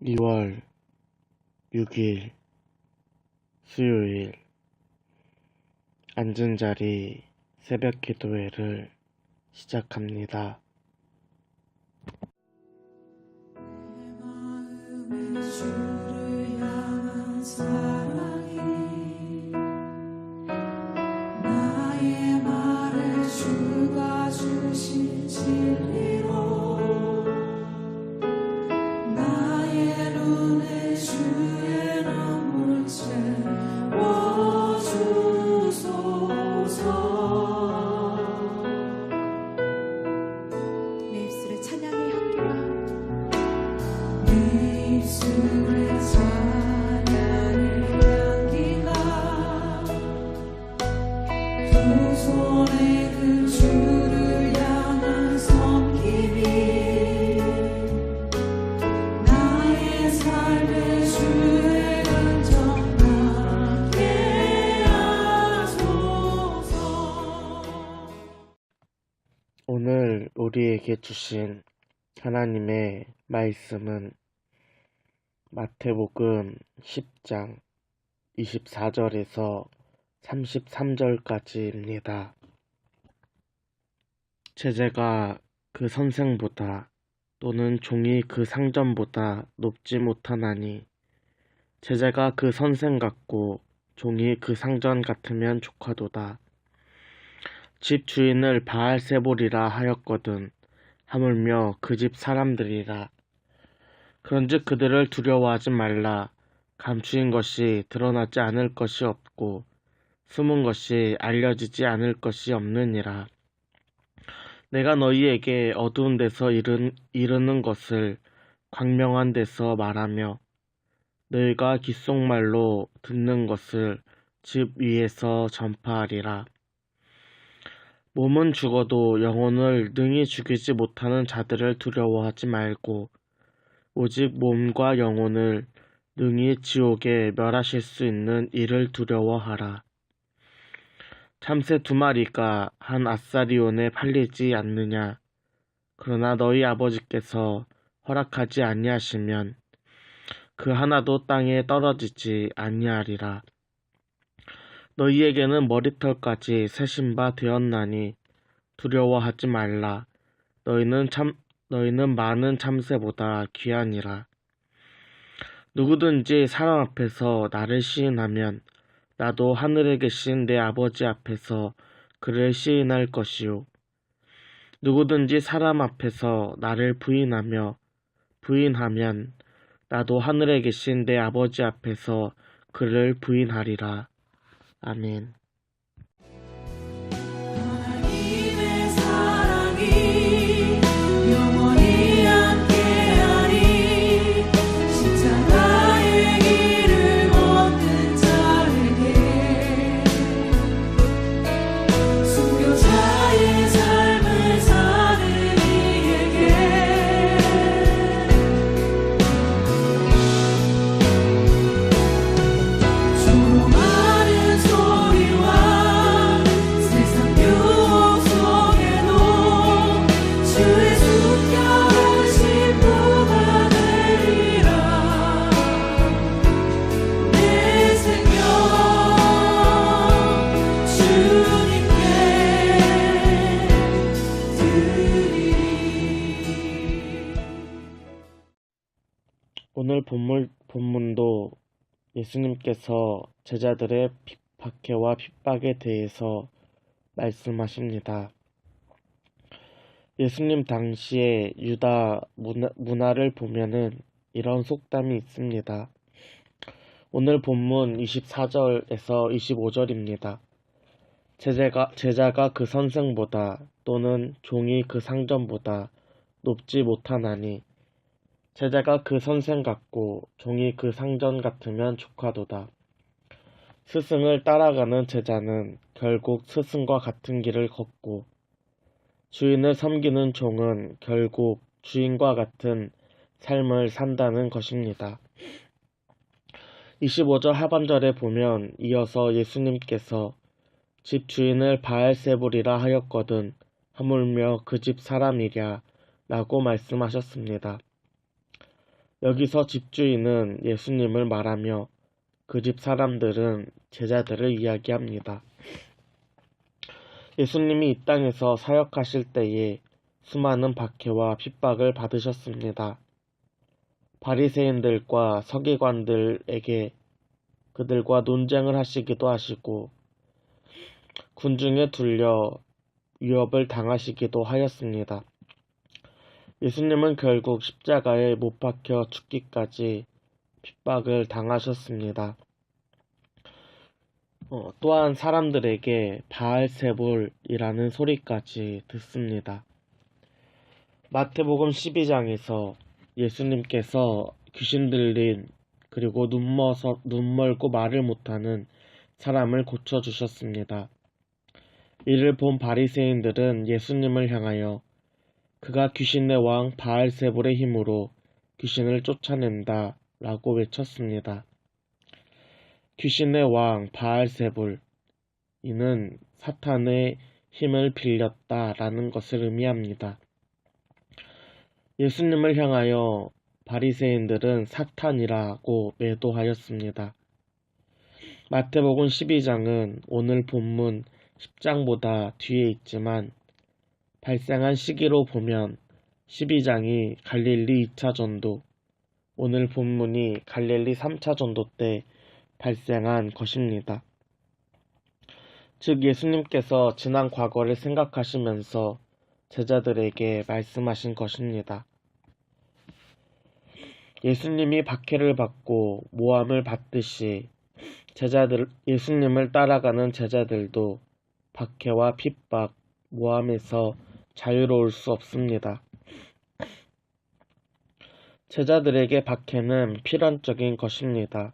2월 6일 수요일 앉은 자리 새벽 기도회를 시작합니다. 주를 향한 사랑이 나의 말을 주가 주신 진리로 나의 눈에 주의 눈물 채워주소서. 내 입술에 찬양의 향기가 내 입술에 찬양의 향기가 두 손에 든 주를 향한 섬김이 나의 삶의 주의 은정 나게 하소서. 오늘 우리에게 주신 하나님의 말씀은 마태복음 10장 24절에서 33절까지입니다. 제자가 그 선생보다 또는 종이 그 상전보다 높지 못하나니 제자가 그 선생 같고 종이 그 상전 같으면 족하도다. 집 주인을 바알세볼이라 하였거든 하물며 그 집 사람들이라. 그런즉 그들을 두려워하지 말라. 감추인 것이 드러나지 않을 것이 없고 숨은 것이 알려지지 않을 것이 없느니라. 내가 너희에게 어두운 데서 이르는 것을 광명한 데서 말하며 너희가 귓속말로 듣는 것을 집 위에서 전파하리라. 몸은 죽어도 영혼을 능히 죽이지 못하는 자들을 두려워하지 말고 오직 몸과 영혼을 능히 지옥에 멸하실 수 있는 이를 두려워하라. 참새 2마리가 한 아사리온에 팔리지 않느냐. 그러나 너희 아버지께서 허락하지 아니하시면 그 하나도 땅에 떨어지지 아니하리라. 너희에게는 머리털까지 세신 바 되었나니 두려워하지 말라. 너희는 많은 참새보다 귀하니라. 누구든지 사람 앞에서 나를 시인하면 나도 하늘에 계신 내 아버지 앞에서 그를 시인할 것이요. 누구든지 사람 앞에서 나를 부인하면 나도 하늘에 계신 내 아버지 앞에서 그를 부인하리라. 아멘. 하나님의 사랑이 영원히 함께하리. 십자가의 길을 걷는 자에게 순교자의 삶을 사는 이에게 조롱하는 소리와 세상 유혹 속에도 주의 숨겨온 신부가 되리라. 내 생명 주님께 드리리. 오늘 본문도 예수님께서 제자들의 박해와 핍박에 대해서 말씀하십니다. 예수님 당시의 유다 문화를 보면은 이런 속담이 있습니다. 오늘 본문 24절에서 25절입니다. 제자가 그 선생보다 또는 종이 그 상전보다 높지 못하나니 제자가 그 선생 같고 종이 그 상전 같으면 족하도다. 스승을 따라가는 제자는 결국 스승과 같은 길을 걷고 주인을 섬기는 종은 결국 주인과 같은 삶을 산다는 것입니다. 25절 하반절에 보면 이어서 예수님께서 집 주인을 바알세불이라 하였거든 하물며 그 집 사람이랴 라고 말씀하셨습니다. 여기서 집주인은 예수님을 말하며 그 집 사람들은 제자들을 이야기합니다. 예수님이 이 땅에서 사역하실 때에 수많은 박해와 핍박을 받으셨습니다. 바리새인들과 서기관들에게 그들과 논쟁을 하시기도 하시고 군중에 둘려 위협을 당하시기도 하였습니다. 예수님은 결국 십자가에 못 박혀 죽기까지 핍박을 당하셨습니다. 또한 사람들에게 바알세불이라는 소리까지 듣습니다. 마태복음 12장에서 예수님께서 귀신 들린 그리고 눈 멀고 말을 못하는 사람을 고쳐주셨습니다. 이를 본 바리새인들은 예수님을 향하여 그가 귀신의 왕 바알세불의 힘으로 귀신을 쫓아낸다 라고 외쳤습니다. 귀신의 왕 바알세불, 이는 사탄의 힘을 빌렸다 라는 것을 의미합니다. 예수님을 향하여 바리새인들은 사탄이라고 매도하였습니다. 마태복음 12장은 오늘 본문 10장보다 뒤에 있지만 발생한 시기로 보면 12장이 갈릴리 2차 전도, 오늘 본문이 갈릴리 3차 전도 때 발생한 것입니다. 즉 예수님께서 지난 과거를 생각하시면서 제자들에게 말씀하신 것입니다. 예수님이 박해를 받고 모함을 받듯이 예수님을 따라가는 제자들도 박해와 핍박, 모함에서 자유로울 수 없습니다. 제자들에게 박해는 필연적인 것입니다.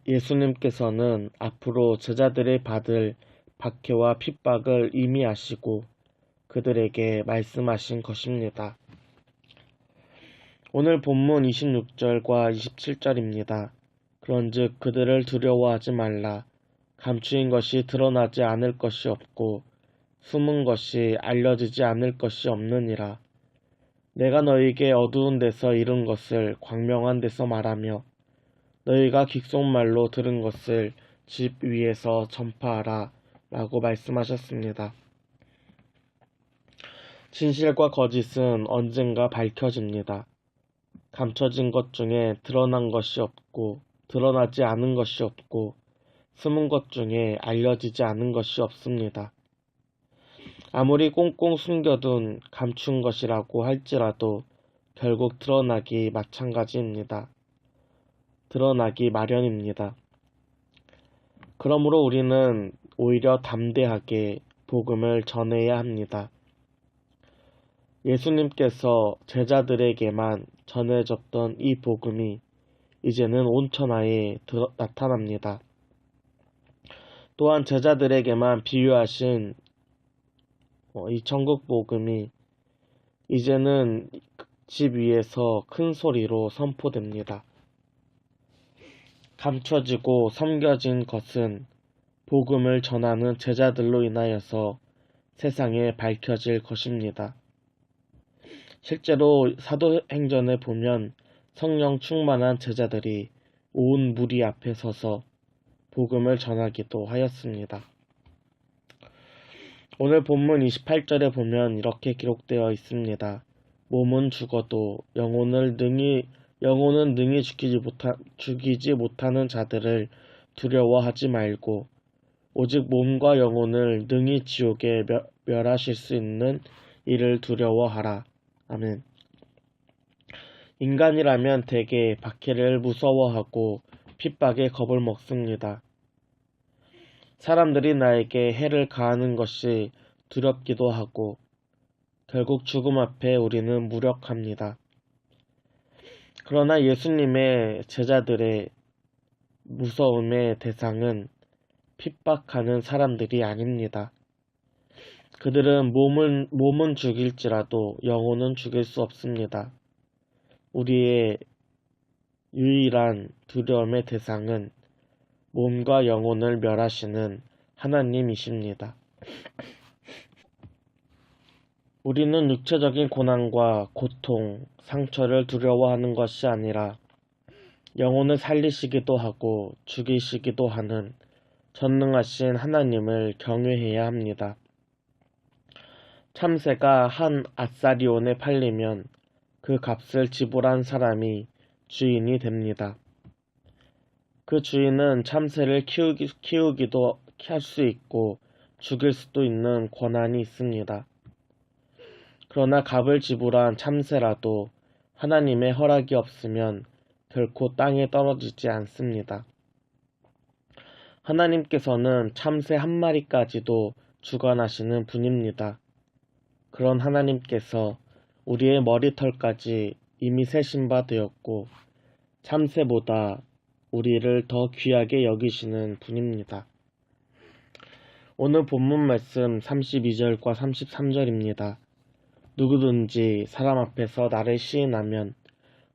예수님께서는 앞으로 제자들이 받을 박해와 핍박을 이미 아시고 그들에게 말씀하신 것입니다. 오늘 본문 26절과 27절입니다. 그런즉 그들을 두려워하지 말라. 감추인 것이 드러나지 않을 것이 없고 숨은 것이 알려지지 않을 것이 없느니라. 내가 너희에게 어두운 데서 이룬 것을 광명한 데서 말하며 너희가 귓속말로 들은 것을 집 위에서 전파하라 라고 말씀하셨습니다. 진실과 거짓은 언젠가 밝혀집니다. 감춰진 것 중에 드러난 것이 없고 드러나지 않은 것이 없고 숨은 것 중에 알려지지 않은 것이 없습니다. 아무리 꽁꽁 숨겨둔 감춘 것이라고 할지라도 결국 드러나기 마찬가지입니다. 드러나기 마련입니다. 그러므로 우리는 오히려 담대하게 복음을 전해야 합니다. 예수님께서 제자들에게만 전해졌던 이 복음이 이제는 온 천하에 나타납니다. 또한 제자들에게만 비유하신 이 천국 복음이 이제는 집 위에서 큰 소리로 선포됩니다. 감춰지고 섬겨진 것은 복음을 전하는 제자들로 인하여서 세상에 밝혀질 것입니다. 실제로 사도행전에 보면 성령 충만한 제자들이 온 무리 앞에 서서 복음을 전하기도 하였습니다. 오늘 본문 28절에 보면 이렇게 기록되어 있습니다. 몸은 죽어도 영혼은 능히 죽이지 못하는 자들을 두려워하지 말고 오직 몸과 영혼을 능히 지옥에 멸하실 수 있는 이를 두려워하라. 아멘. 인간이라면 대개 박해를 무서워하고 핍박에 겁을 먹습니다. 사람들이 나에게 해를 가하는 것이 두렵기도 하고 결국 죽음 앞에 우리는 무력합니다. 그러나 예수님의 제자들의 무서움의 대상은 핍박하는 사람들이 아닙니다. 그들은 몸은 죽일지라도 영혼은 죽일 수 없습니다. 우리의 유일한 두려움의 대상은 몸과 영혼을 멸하시는 하나님이십니다. 우리는 육체적인 고난과 고통, 상처를 두려워하는 것이 아니라 영혼을 살리시기도 하고 죽이시기도 하는 전능하신 하나님을 경외해야 합니다. 참새가 한 아사리온에 팔리면 그 값을 지불한 사람이 주인이 됩니다. 그 주인은 참새를 키우기도 할 수 있고 죽일 수도 있는 권한이 있습니다. 그러나 값을 지불한 참새라도 하나님의 허락이 없으면 결코 땅에 떨어지지 않습니다. 하나님께서는 참새 한 마리까지도 주관하시는 분입니다. 그런 하나님께서 우리의 머리털까지 이미 세신 바 되었고 참새보다 우리를 더 귀하게 여기시는 분입니다. 오늘 본문 말씀 32절과 33절입니다. 누구든지 사람 앞에서 나를 시인하면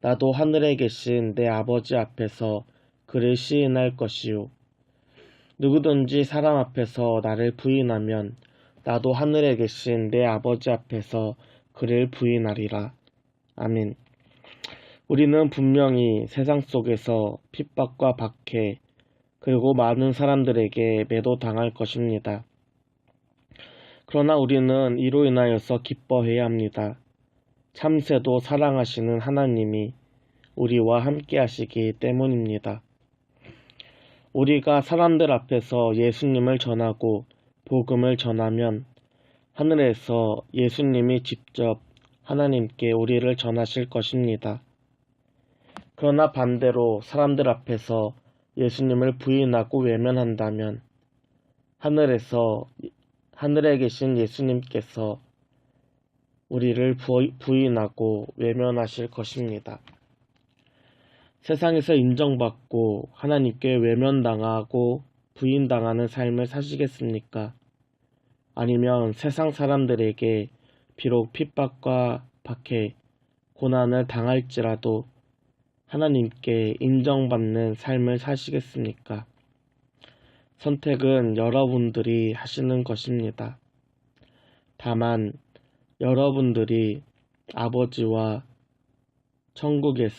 나도 하늘에 계신 내 아버지 앞에서 그를 시인할 것이요. 누구든지 사람 앞에서 나를 부인하면 나도 하늘에 계신 내 아버지 앞에서 그를 부인하리라. 아멘. 우리는 분명히 세상 속에서 핍박과 박해 그리고 많은 사람들에게 매도당할 것입니다. 그러나 우리는 이로 인하여서 기뻐해야 합니다. 참새도 사랑하시는 하나님이 우리와 함께 하시기 때문입니다. 우리가 사람들 앞에서 예수님을 전하고 복음을 전하면 하늘에서 예수님이 직접 하나님께 우리를 전하실 것입니다. 그러나 반대로 사람들 앞에서 예수님을 부인하고 외면한다면 하늘에 계신 예수님께서 우리를 부인하고 외면하실 것입니다. 세상에서 인정받고 하나님께 외면당하고 부인당하는 삶을 사시겠습니까? 아니면 세상 사람들에게 비록 핍박과 박해, 고난을 당할지라도 하나님께 인정받는 삶을 사시겠습니까? 선택은 여러분들이 하시는 것입니다. 다만 여러분들이 아버지와 천국에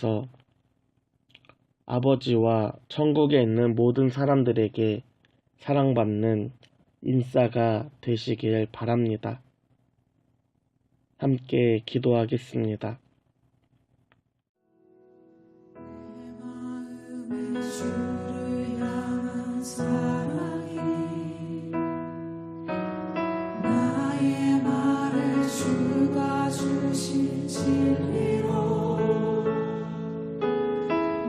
있는 모든 사람들에게 사랑받는 인싸가 되시길 바랍니다. 함께 기도하겠습니다. 주를 향한 사랑이 나의 말을 주가 주신 진리로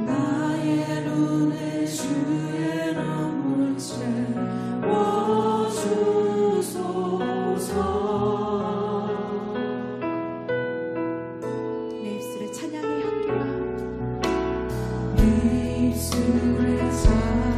나의 눈에 주의 눈물 채워주소서. 내 입술에 찬양의 향기와 내 입술에 찬양의